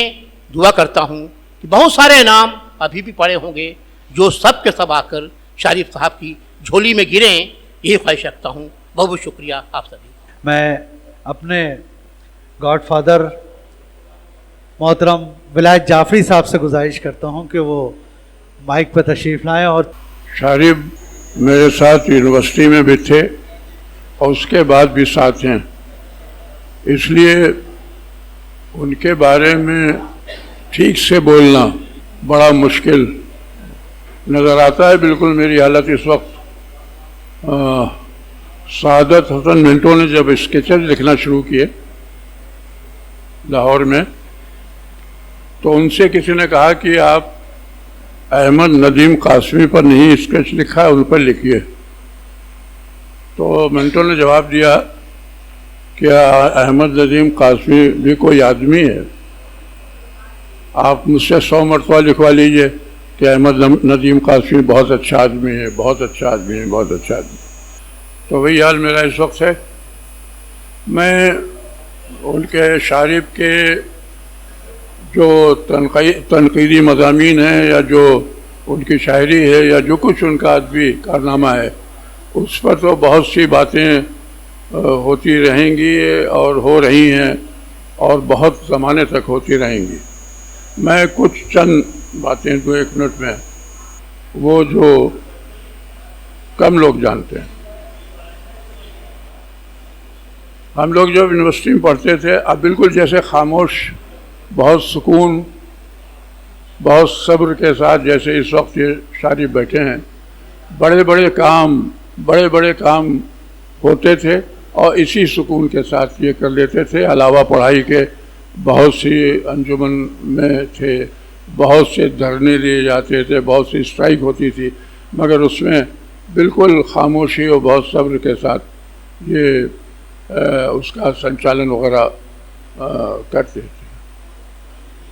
دعا کرتا ہوں کہ بہت سارے انعام ابھی بھی پڑے ہوں گے جو سب کے سب آ کر شریف صاحب کی جھولی میں گریں، یہی خواہش رکھتا ہوں. بہت بہت شکریہ آپ سبھی. میں اپنے گاڈ فادر محترم ولایت جعفری صاحب سے گزارش کرتا ہوں کہ وہ مائک پہ تشریف لائیں. اور شارب میرے ساتھ یونیورسٹی میں بھی تھے اور اس کے بعد بھی ساتھ ہیں، اس لیے ان کے بارے میں ٹھیک سے بولنا بڑا مشکل نظر آتا ہے. بالکل میری حالت اس وقت سعادت حسن منٹو نے جب اسکیچز لکھنا شروع کیے لاہور میں تو ان سے کسی نے کہا کہ آپ احمد ندیم قاسمی پر نہیں اسکیچ لکھا ہے، ان پر لکھیے. تو منٹو نے جواب دیا کہ احمد ندیم قاسمی بھی کوئی آدمی ہے، آپ مجھ سے 100 مرتبہ لکھوا لیجئے کہ احمد ندیم قاسمی بہت اچھا آدمی ہے، بہت اچھا آدمی ہے، بہت اچھا آدمی. تو وہی حال میرا اس وقت ہے. میں ان کے شارب کے جو تنقیدی مضامین ہیں یا جو ان کی شاعری ہے یا جو کچھ ان کا ادبی کارنامہ ہے اس پر تو بہت سی باتیں ہوتی رہیں گی اور ہو رہی ہیں اور بہت زمانے تک ہوتی رہیں گی. میں کچھ چند باتیں 2-1 منٹ میں وہ جو کم لوگ جانتے ہیں. ہم لوگ جب یونیورسٹی میں پڑھتے تھے اب بالکل جیسے خاموش، بہت سکون، بہت صبر کے ساتھ جیسے اس وقت یہ شارب بیٹھے ہیں، بڑے بڑے کام ہوتے تھے اور اسی سکون کے ساتھ یہ کر لیتے تھے. علاوہ پڑھائی کے بہت سی انجمن میں تھے، بہت سے دھرنے لیے جاتے تھے، بہت سی اسٹرائک ہوتی تھی، مگر اس میں بالکل خاموشی اور بہت صبر کے ساتھ یہ اس کا سنچالن وغیرہ کرتے تھے.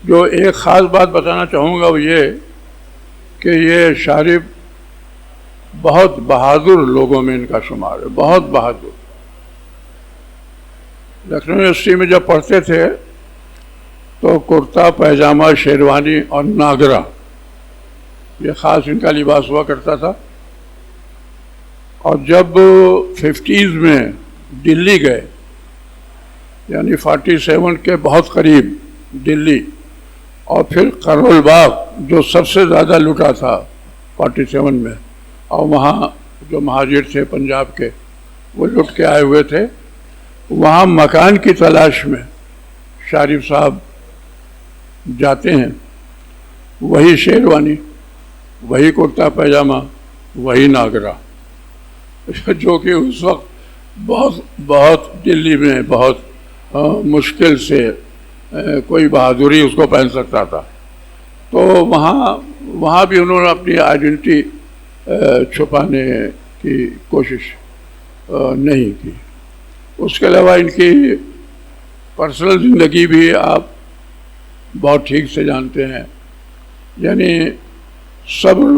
جو ایک خاص بات بتانا چاہوں گا وہ یہ کہ یہ شارب بہت بہادر لوگوں میں ان کا شمار ہے، بہت بہادر. لکھنؤ یونیورسٹی میں جب پڑھتے تھے تو کرتا پیجامہ، شیروانی اور ناگرا یہ خاص ان کا لباس ہوا کرتا تھا. اور جب 50s میں دلی گئے، یعنی 47 کے بہت قریب دلی، اور پھر کرول باغ جو سب سے زیادہ لوٹا تھا 47 میں، اور وہاں جو مہاجر تھے پنجاب کے وہ لٹ کے آئے ہوئے تھے، وہاں مکان کی تلاش میں شارب صاحب جاتے ہیں. وہی شیروانی، وہی کرتا پیجامہ، وہی ناگرا، جو کہ اس وقت بہت دلی میں بہت مشکل سے کوئی بہادری اس کو پہن سکتا تھا. تو وہاں بھی انہوں نے اپنی آئیڈینٹی چھپانے کی کوشش نہیں کی. اس کے علاوہ ان کی پرسنل زندگی بھی آپ بہت ٹھیک سے جانتے ہیں، یعنی صبر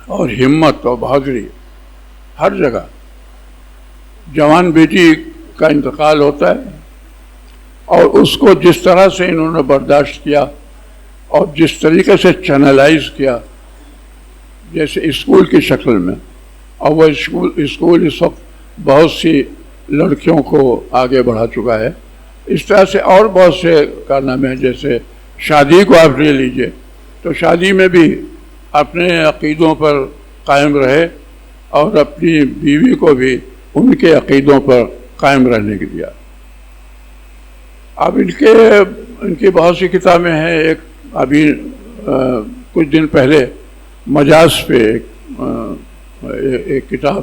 اور ہمت اور بہادری ہر جگہ. جوان بیٹی کا انتقال ہوتا ہے اور اس کو جس طرح سے انہوں نے برداشت کیا اور جس طریقے سے چینلائز کیا، جیسے اسکول کی شکل میں، اور وہ اسکول اس وقت بہت سی لڑکیوں کو آگے بڑھا چکا ہے. اس طرح سے اور بہت سے کارنامے ہیں، جیسے شادی کو آپ لے لیجئے تو شادی میں بھی اپنے عقیدوں پر قائم رہے اور اپنی بیوی کو بھی ان کے عقیدوں پر قائم رہنے کے دیا. اب ان کی بہت سی کتابیں ہیں. ایک ابھی کچھ دن پہلے مجاز پہ ایک کتاب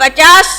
50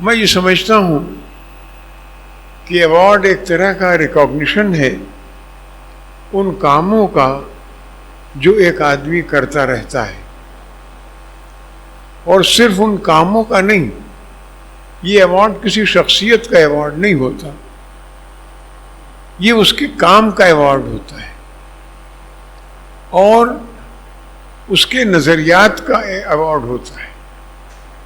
میں یہ سمجھتا ہوں کہ ایوارڈ ایک طرح کا ریکگنیشن ہے ان کاموں کا جو ایک آدمی کرتا رہتا ہے، اور صرف ان کاموں کا نہیں. یہ ایوارڈ کسی شخصیت کا ایوارڈ نہیں ہوتا، یہ اس کے کام کا ایوارڈ ہوتا ہے اور اس کے نظریات کا ایوارڈ ہوتا ہے.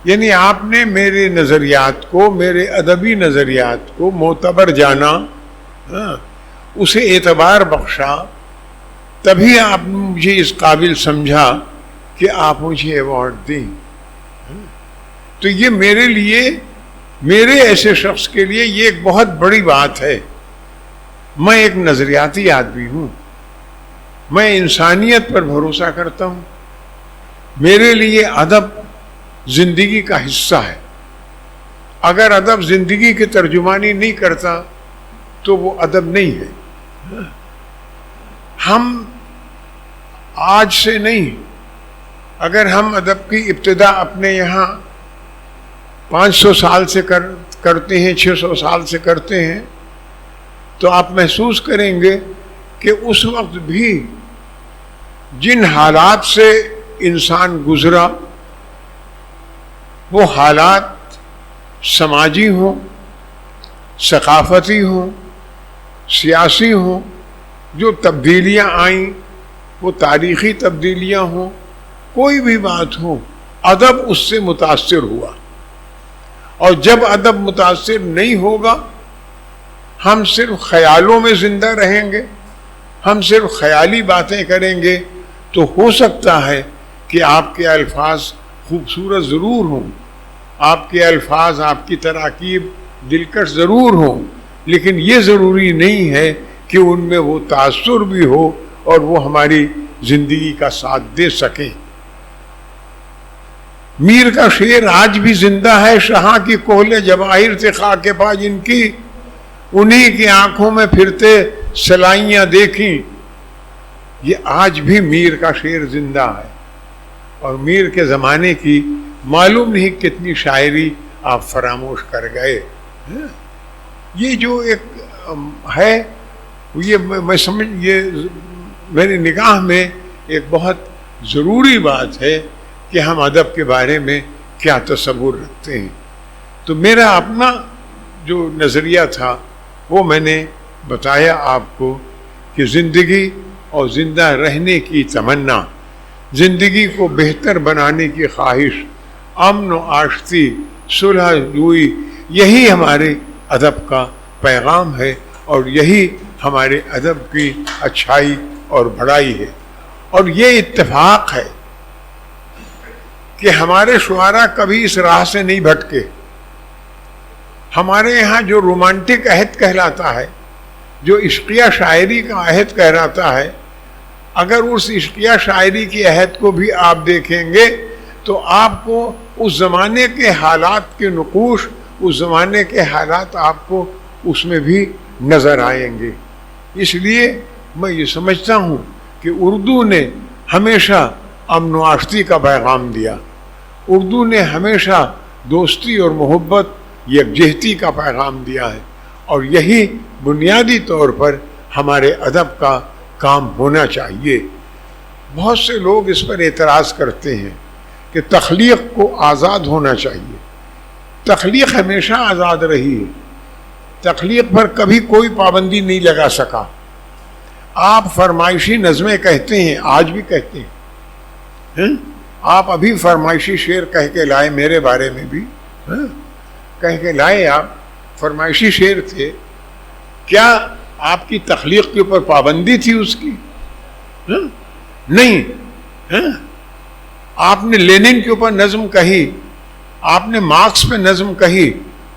یعنی آپ نے میرے نظریات کو، میرے ادبی نظریات کو معتبر جانا، اسے اعتبار بخشا، تبھی آپ نے مجھے اس قابل سمجھا کہ آپ مجھے ایوارڈ دیں. تو یہ میرے لیے، میرے ایسے شخص کے لیے یہ ایک بہت بڑی بات ہے. میں ایک نظریاتی آدمی ہوں، میں انسانیت پر بھروسہ کرتا ہوں. میرے لیے ادب زندگی کا حصہ ہے. اگر ادب زندگی کی ترجمانی نہیں کرتا تو وہ ادب نہیں ہے. ہم آج سے نہیں، اگر ہم ادب کی ابتدا اپنے یہاں 500 سال سے کرتے ہیں، 600 سال سے کرتے ہیں، تو آپ محسوس کریں گے کہ اس وقت بھی جن حالات سے انسان گزرا، وہ حالات سماجی ہوں، ثقافتی ہوں، سیاسی ہوں، جو تبدیلیاں آئیں وہ تاریخی تبدیلیاں ہوں، کوئی بھی بات ہو، ادب اس سے متاثر ہوا. اور جب ادب متاثر نہیں ہوگا، ہم صرف خیالوں میں زندہ رہیں گے، ہم صرف خیالی باتیں کریں گے، تو ہو سکتا ہے کہ آپ کے الفاظ خوبصورت ضرور ہوں، آپ کے الفاظ، آپ کی تراکیب دلکش ضرور ہوں، لیکن یہ ضروری نہیں ہے کہ ان میں وہ تاثر بھی ہو اور وہ ہماری زندگی کا ساتھ دے سکیں. میر کا شعر آج بھی زندہ ہے، شہاں کی کوہلے جواہر سے خاک پا جن کی، انہی کی آنکھوں میں پھرتے سلائیاں دیکھیں. یہ آج بھی میر کا شعر زندہ ہے، اور میر کے زمانے کی معلوم نہیں کتنی شاعری آپ فراموش کر گئے. یہ جو ایک ہے، یہ میں سمجھ، یہ میری نگاہ میں ایک بہت ضروری بات ہے کہ ہم ادب کے بارے میں کیا تصور رکھتے ہیں. تو میرا اپنا جو نظریہ تھا وہ میں نے بتایا آپ کو، کہ زندگی اور زندہ رہنے کی تمنا، زندگی کو بہتر بنانے کی خواہش، امن و آشتی، صلح جوئی، یہی ہمارے ادب کا پیغام ہے، اور یہی ہمارے ادب کی اچھائی اور بڑائی ہے. اور یہ اتفاق ہے کہ ہمارے شعراء کبھی اس راہ سے نہیں بھٹکے. ہمارے یہاں جو رومانٹک عہد کہلاتا ہے، جو عشقیہ شاعری کا عہد کہلاتا ہے، اگر اس عشقیہ شاعری کی عہد کو بھی آپ دیکھیں گے تو آپ کو اس زمانے کے حالات کے نقوش، اس زمانے کے حالات آپ کو اس میں بھی نظر آئیں گے. اس لیے میں یہ سمجھتا ہوں کہ اردو نے ہمیشہ امن و آشتی کا پیغام دیا، اردو نے ہمیشہ دوستی اور محبت، یکجہتی کا پیغام دیا ہے، اور یہی بنیادی طور پر ہمارے ادب کا کام ہونا چاہیے. بہت سے لوگ اس پر اعتراض کرتے ہیں کہ تخلیق کو آزاد ہونا چاہیے. تخلیق ہمیشہ آزاد رہی ہے، تخلیق پر کبھی کوئی پابندی نہیں لگا سکا. آپ فرمائشی نظمیں کہتے ہیں، آج بھی کہتے ہیں. آپ ابھی فرمائشی شعر کہہ کے لائے، میرے بارے میں بھی کہہ کے لائے. آپ فرمائشی شعر تھے، کیا آپ کی تخلیق کے اوپر پابندی تھی اس کی؟ نہیں. آپ نے لینن کے اوپر نظم کہی، آپ نے مارکس پہ نظم کہی،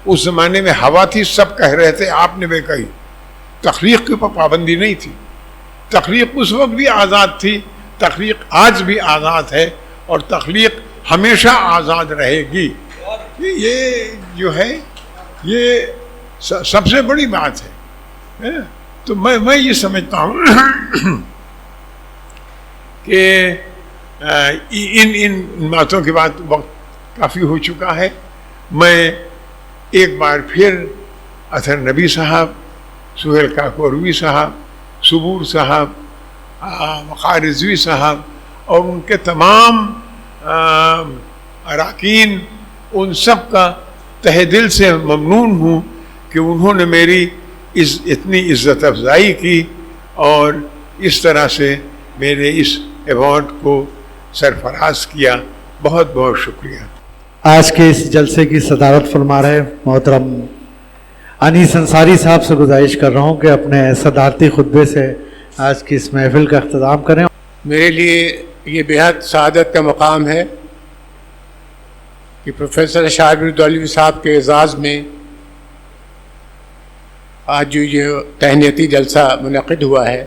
اس زمانے میں ہوا تھی، سب کہہ رہے تھے، آپ نے بھی کہی. تخلیق کے اوپر پابندی نہیں تھی. تخلیق اس وقت بھی آزاد تھی، تخلیق آج بھی آزاد ہے، اور تخلیق ہمیشہ آزاد رہے گی. یہ جو ہے یہ سب سے بڑی بات ہے. تو میں یہ سمجھتا ہوں کہ ان باتوں کے بعد وقت کافی ہو چکا ہے. میں ایک بار پھر اطہر نبی صاحب، سہیل کاکوروی صاحب، صبور صاحب، وقار رضوی صاحب اور ان کے تمام اراکین، ان سب کا تہ دل سے ممنون ہوں کہ انہوں نے میری اتنی عزت افزائی کی اور اس طرح سے میرے اس ایوارڈ کو سرفراز کیا. بہت بہت شکریہ. آج کے اس جلسے کی صدارت فرما رہے محترم انیس انصاری صاحب سے گزارش کر رہا ہوں کہ اپنے صدارتی خطبے سے آج کی اس محفل کا اختتام کریں. میرے لیے یہ بےحد سعادت کا مقام ہے کہ پروفیسر شاعر الدولوی صاحب کے اعزاز میں آج جو یہ تہنیتی جلسہ منعقد ہوا ہے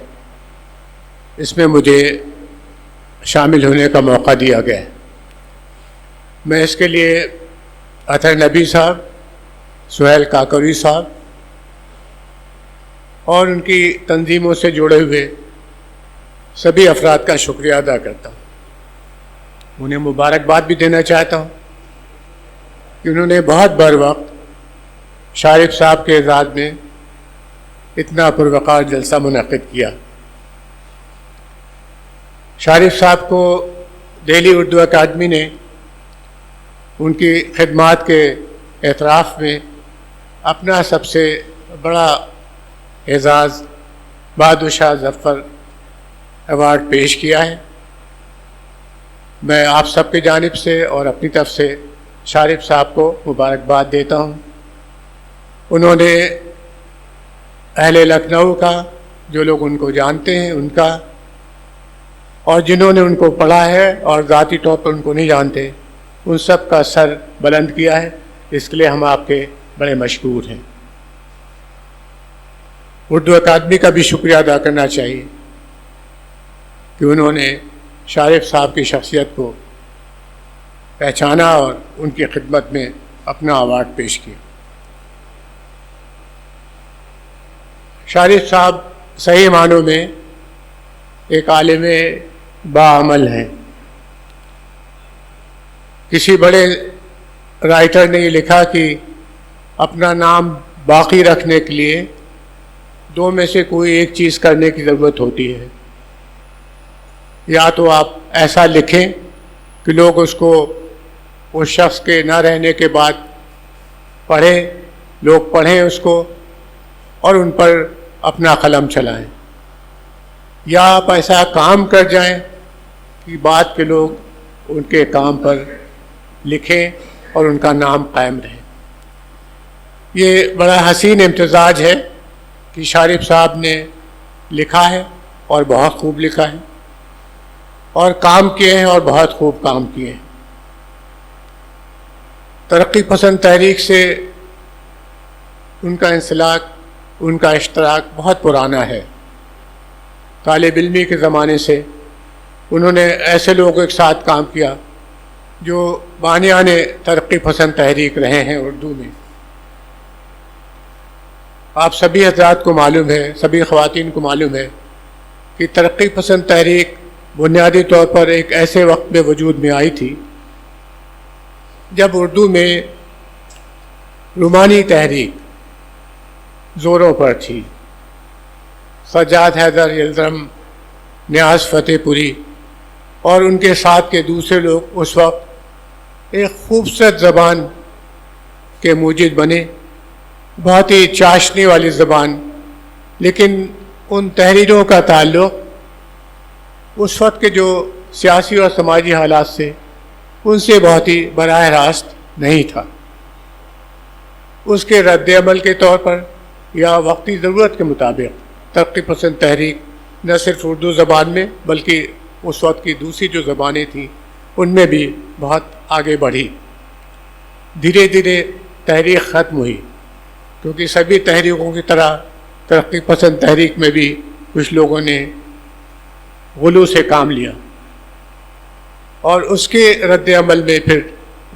اس میں مجھے شامل ہونے کا موقع دیا گیا ہے. میں اس کے لیے اطہر نبی صاحب، سہیل کاکوری صاحب اور ان کی تنظیموں سے جڑے ہوئے سبھی افراد کا شکریہ ادا کرتا ہوں. انہیں مبارکباد بھی دینا چاہتا ہوں کہ انہوں نے بہت بر وقت شارف صاحب کے اعزاز میں اتنا پروقار جلسہ منعقد کیا. شارف صاحب کو دہلی اردو اکیڈمی نے ان کی خدمات کے اعتراف میں اپنا سب سے بڑا اعزاز بہادر شاہ ظفر ایوارڈ پیش کیا ہے. میں آپ سب کی جانب سے اور اپنی طرف سے شارف صاحب کو مبارکباد دیتا ہوں. انہوں نے اہل لکھنؤ کا، جو لوگ ان کو جانتے ہیں ان کا، اور جنہوں نے ان کو پڑھا ہے اور ذاتی طور پر ان کو نہیں جانتے ان سب کا سر بلند کیا ہے. اس کے لیے ہم آپ کے بڑے مشکور ہیں. اردو اکیڈمی کا بھی شکریہ ادا کرنا چاہیے کہ انہوں نے شارف صاحب کی شخصیت کو پہچانا اور ان کی خدمت میں اپنا ایوارڈ پیش کیا. شارف صاحب صحیح معنوں میں ایک عالم باعمل ہیں. کسی بڑے رائٹر نے یہ لکھا کہ اپنا نام باقی رکھنے کے لیے دو میں سے کوئی ایک چیز کرنے کی ضرورت ہوتی ہے. یا تو آپ ایسا لکھیں کہ لوگ اس کو اس شخص کے نہ رہنے کے بعد پڑھیں، لوگ پڑھیں اس کو اور ان پر اپنا قلم چلائیں، یا آپ ایسا کام کر جائیں کہ بعد کے لوگ ان کے کام پر لکھیں اور ان کا نام قائم رہے. یہ بڑا حسین امتزاج ہے کہ شارف صاحب نے لکھا ہے اور بہت خوب لکھا ہے اور کام کیے ہیں اور بہت خوب کام کیے ہیں. ترقی پسند تحریک سے ان کا انسلاک، ان کا اشتراک بہت پرانا ہے. طالب علمی کے زمانے سے انہوں نے ایسے لوگوں کے ساتھ کام کیا جو بانیان ترقی پسند تحریک رہے ہیں اردو میں. آپ سبھی حضرات کو معلوم ہے، سبھی خواتین کو معلوم ہے کہ ترقی پسند تحریک بنیادی طور پر ایک ایسے وقت میں وجود میں آئی تھی جب اردو میں رومانی تحریک زوروں پر تھی. سجاد حیدر یلدرم، نیاز فتح پوری اور ان کے ساتھ کے دوسرے لوگ اس وقت ایک خوبصورت زبان کے موجد بنے، بہت ہی چاشنی والی زبان. لیکن ان تحریروں کا تعلق اس وقت کے جو سیاسی اور سماجی حالات سے ان سے بہت ہی براہ راست نہیں تھا. اس کے رد عمل کے طور پر یا وقتی ضرورت کے مطابق ترقی پسند تحریک نہ صرف اردو زبان میں بلکہ اس وقت کی دوسری جو زبانیں تھیں ان میں بھی بہت آگے بڑھی. دھیرے دھیرے تحریک ختم ہوئی کیونکہ سبھی تحریکوں کی طرح ترقی پسند تحریک میں بھی کچھ لوگوں نے غلو سے کام لیا اور اس کے رد عمل میں پھر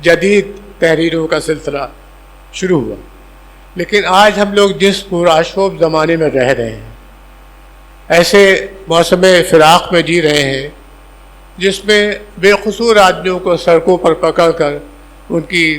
جدید تحریروں کا سلسلہ شروع ہوا. لیکن آج ہم لوگ جس پرآشوب زمانے میں رہ رہے ہیں، ایسے موسم فراق میں جی رہے ہیں جس میں بے قصور آدمیوں کو سڑکوں پر پکڑ کر ان کی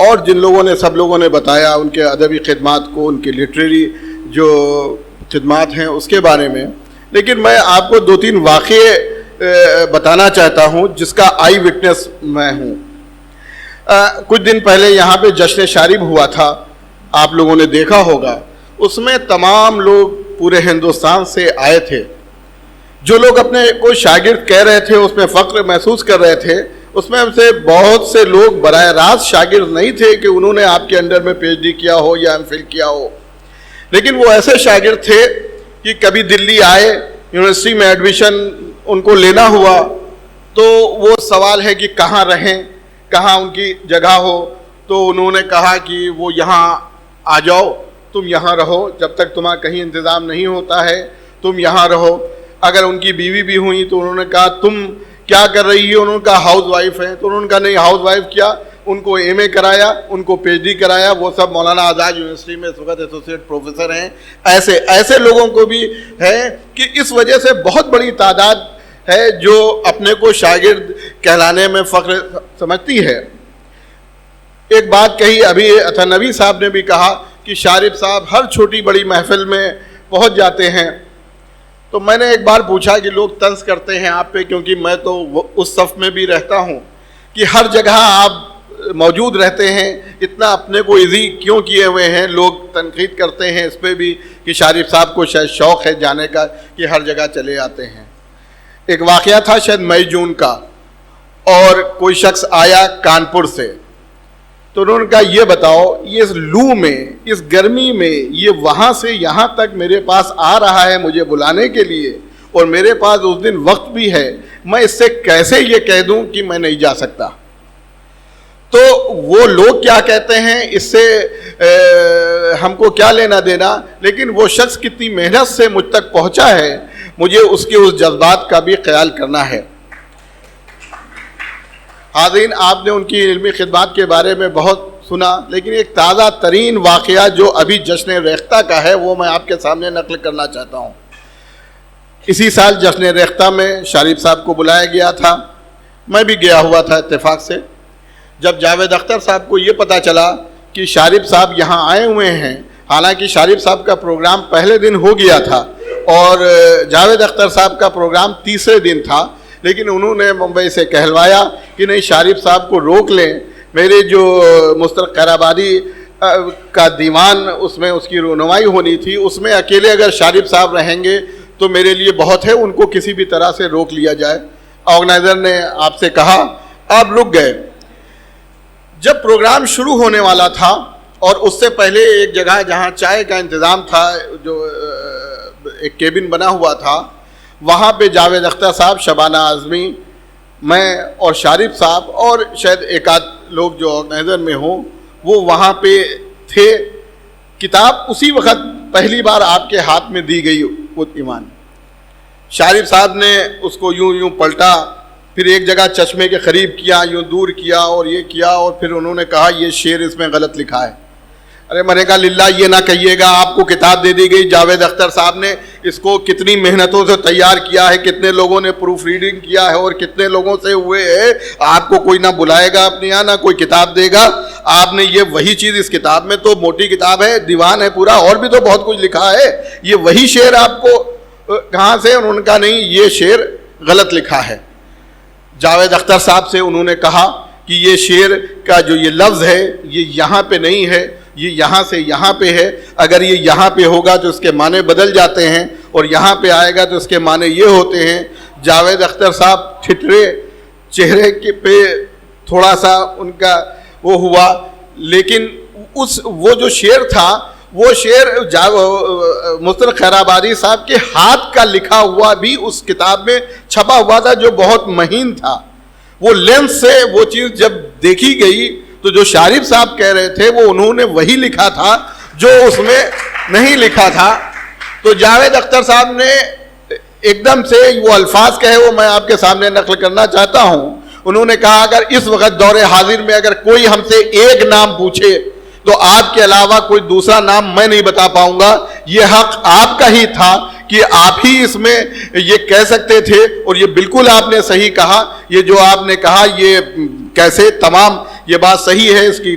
اور جن لوگوں نے سب لوگوں نے بتایا ان کے ادبی خدمات کو, ان کے لٹریری جو خدمات ہیں اس کے بارے میں, لیکن میں آپ کو 2-3 واقعے بتانا چاہتا ہوں جس کا آئی وٹنس میں ہوں. کچھ دن پہلے یہاں پہ جشن شارب ہوا تھا, آپ لوگوں نے دیکھا ہوگا. اس میں تمام لوگ پورے ہندوستان سے آئے تھے. جو لوگ اپنے کو شاگرد کہہ رہے تھے, اس میں فخر محسوس کر رہے تھے, اس میں ہم سے بہت سے لوگ براہ راست شاگرد نہیں تھے کہ انہوں نے آپ کے انڈر میں پی ایچ ڈی کیا ہو یا ایم فل کیا ہو, لیکن وہ ایسے شاگرد تھے کہ کبھی دلی آئے, یونیورسٹی میں ایڈمیشن ان کو لینا ہوا تو وہ سوال ہے کہ کہاں رہیں, کہاں ان کی جگہ ہو, تو انہوں نے کہا کہ وہ یہاں آ جاؤ, تم یہاں رہو, جب تک تمہارا کہیں انتظام نہیں ہوتا ہے تم یہاں رہو. اگر ان کی بیوی بھی ہوئی تو انہوں نے کہا تم کیا کر رہی ہو, انہوں نے کہا ہاؤس وائف ہے, تو انہوں نے کہا نہیں ہاؤس وائف کیا, ان کو ایم اے کرایا, ان کو پی ایچ ڈی کرایا, وہ سب مولانا آزاد یونیورسٹی میں اس وقت ایسوسیٹ پروفیسر ہیں. ایسے لوگوں کو بھی ہے کہ اس وجہ سے بہت بڑی تعداد ہے جو اپنے کو شاگرد کہلانے میں فخر سمجھتی ہے. ایک بات کہی ابھی اتھنوی صاحب نے بھی کہا کہ شارب صاحب ہر چھوٹی بڑی محفل میں پہنچ جاتے ہیں. تو میں نے ایک بار پوچھا کہ لوگ طنز کرتے ہیں آپ پہ, کیونکہ میں تو اس صف میں بھی رہتا ہوں کہ ہر جگہ آپ موجود رہتے ہیں, اتنا اپنے کو ایزی کیوں کیے ہوئے ہیں. لوگ تنقید کرتے ہیں اس پہ بھی کہ شارب صاحب کو شاید شوق ہے جانے کا کہ ہر جگہ چلے آتے ہیں. ایک واقعہ تھا شاید مئی جون کا, اور کوئی شخص آیا کانپور سے, تو انہوں نے کہا یہ بتاؤ یہ اس لو میں, اس گرمی میں, یہ وہاں سے یہاں تک میرے پاس آ رہا ہے مجھے بلانے کے لیے, اور میرے پاس اس دن وقت بھی ہے, میں اس سے کیسے یہ کہہ دوں کہ میں نہیں جا سکتا. تو وہ لوگ کیا کہتے ہیں اس سے ہم کو کیا لینا دینا, لیکن وہ شخص کتنی محنت سے مجھ تک پہنچا ہے, مجھے اس کے اس جذبات کا بھی خیال کرنا ہے. حاضرین, آپ نے ان کی علمی خدمات کے بارے میں بہت سنا, لیکن ایک تازہ ترین واقعہ جو ابھی جشن ریختہ کا ہے وہ میں آپ کے سامنے نقل کرنا چاہتا ہوں. اسی سال جشن ریختہ میں شارب صاحب کو بلایا گیا تھا, میں بھی گیا ہوا تھا اتفاق سے. جب جاوید اختر صاحب کو یہ پتا چلا کہ شارب صاحب یہاں آئے ہوئے ہیں, حالانکہ شارب صاحب کا پروگرام پہلے دن ہو گیا تھا اور جاوید اختر صاحب کا پروگرام تیسرے دن تھا, لیکن انہوں نے ممبئی سے کہلوایا کہ نہیں شارب صاحب کو روک لیں, میرے جو مستر خیرآبادی کا دیوان اس میں اس کی رونمائی ہونی تھی, اس میں اکیلے اگر شارب صاحب رہیں گے تو میرے لیے بہت ہے, ان کو کسی بھی طرح سے روک لیا جائے. آرگنائزر نے آپ سے کہا, آپ رک گئے. جب پروگرام شروع ہونے والا تھا اور اس سے پہلے ایک جگہ جہاں چائے کا انتظام تھا, جو ایک کیبن بنا ہوا تھا, وہاں پہ جاوید اختر صاحب, شبانہ اعظمی, میں اور شارب صاحب اور شاید ایک آدھ لوگ جو آرگنائزر میں ہوں وہ وہاں پہ تھے. کتاب اسی وقت پہلی بار آپ کے ہاتھ میں دی گئی وہ ایمان. شارب صاحب نے اس کو یوں پلٹا, پھر ایک جگہ چشمے کے قریب کیا, یوں دور کیا اور یہ کیا, اور پھر انہوں نے کہا یہ شعر اس میں غلط لکھا ہے. ارے میں نے کہا للہ یہ نہ کہیے گا, آپ کو کتاب دے دی گئی, جاوید اختر صاحب نے اس کو کتنی محنتوں سے تیار کیا ہے, کتنے لوگوں نے پروف ریڈنگ کیا ہے اور کتنے لوگوں سے ہوئے ہے. آپ کو کوئی نہ بلائے گا اپنے یہاں, نہ کوئی کتاب دے گا. آپ نے یہ وہی چیز, اس کتاب میں تو موٹی کتاب ہے, دیوان ہے پورا, اور بھی تو بہت کچھ لکھا ہے, یہ وہی شعر آپ کو کہاں سے؟ انہوں نے کہا نہیں یہ شعر غلط لکھا ہے. جاوید اختر صاحب سے انہوں نے کہا کہ یہ شعر کا جو یہ لفظ ہے یہ یہاں پہ نہیں ہے, یہ یہاں سے یہاں پہ ہے. اگر یہ یہاں پہ ہوگا تو اس کے معنی بدل جاتے ہیں, اور یہاں پہ آئے گا تو اس کے معنی یہ ہوتے ہیں. جاوید اختر صاحب ٹھٹرے, چہرے کے پہ تھوڑا سا ان کا وہ ہوا, لیکن وہ جو شعر تھا وہ شعر مستر خیرآبادی صاحب کے ہاتھ کا لکھا ہوا بھی اس کتاب میں چھپا ہوا تھا, جو بہت مہین تھا. وہ لینس سے وہ چیز جب دیکھی گئی تو جو شارب صاحب کہہ رہے تھے وہ انہوں نے وہی لکھا تھا جو اس میں نہیں لکھا تھا. تو جاوید اختر صاحب نے ایک دم سے وہ الفاظ کہے, وہ میں آپ کے سامنے نقل کرنا چاہتا ہوں. انہوں نے کہا اگر اس وقت دور حاضر میں اگر کوئی ہم سے ایک نام پوچھے تو آپ کے علاوہ کوئی دوسرا نام میں نہیں بتا پاؤں گا. یہ حق آپ کا ہی تھا کہ آپ ہی اس میں یہ کہہ سکتے تھے, اور یہ بالکل آپ نے صحیح کہا. یہ جو آپ نے کہا یہ کیسے تمام یہ بات صحیح ہے, اس کی